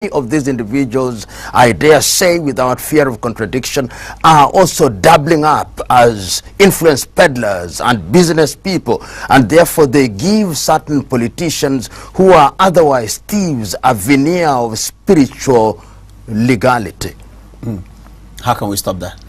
of these individuals, I dare say without fear of contradiction, are also doubling up as influence peddlers and business people, and therefore they give certain politicians who are otherwise thieves a veneer of spiritual legality. How can we stop that?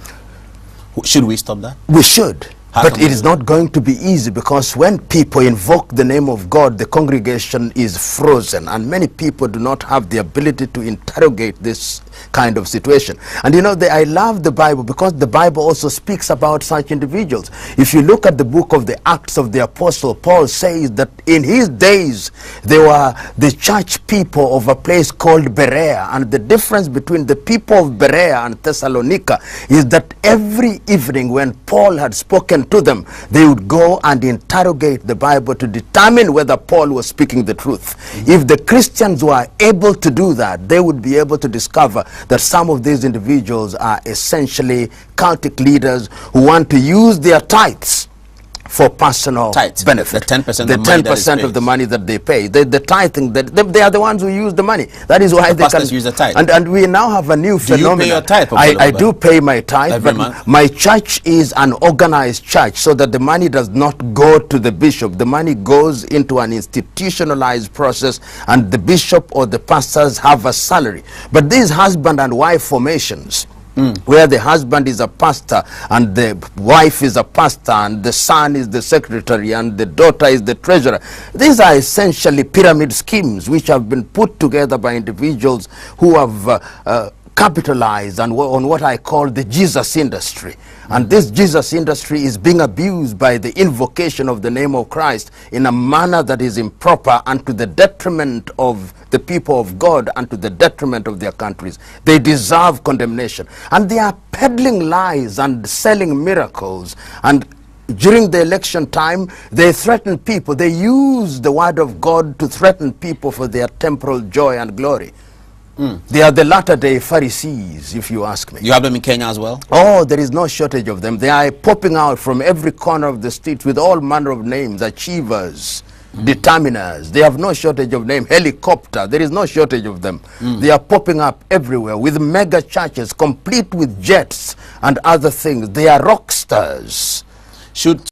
Should we stop that? We should. But it is not going to be easy, because when people invoke the name of God, the congregation is frozen, and many people do not have the ability to interrogate this kind of situation. And you know, I love the Bible, because the Bible also speaks about such individuals. If you look at the book of the Acts of the Apostle, Paul says that in his days there were the church people of a place called Berea, and the difference between the people of Berea and Thessalonica is that every evening when Paul had spoken to them, they would go and interrogate the Bible to determine whether Paul was speaking the truth. If the Christians were able to do that, they would be able to discover that some of these individuals are essentially cultic leaders who want to use their tithes for personal benefit. The 10%, the 10% of the money that they pay. The tithing, they are the ones who use the money. That is why they can use the tithe. And we now have a new phenomenon. Do you pay your tithe? I do pay my tithe, every but month? My church is an organized church, so that the money does not go to the bishop. The money goes into an institutionalized process, and the bishop or the pastors have a salary. But these husband and wife formations, where the husband is a pastor and the wife is a pastor and the son is the secretary and the daughter is the treasurer, these are essentially pyramid schemes which have been put together by individuals who have capitalized on what I call the Jesus industry. And this Jesus industry is being abused by the invocation of the name of Christ in a manner that is improper and to the detriment of the people of God and to the detriment of their countries. They deserve condemnation. And they are peddling lies and selling miracles. And during the election time, they threaten people. They use the word of God to threaten people for their temporal joy and glory. They are the latter-day Pharisees, if you ask me. You have them in Kenya as well? Oh, there is no shortage of them. They are popping out from every corner of the street with all manner of names: achievers, determiners. They have no shortage of names. Helicopter, there is no shortage of them. They are popping up everywhere with mega churches complete with jets and other things. They are rock stars.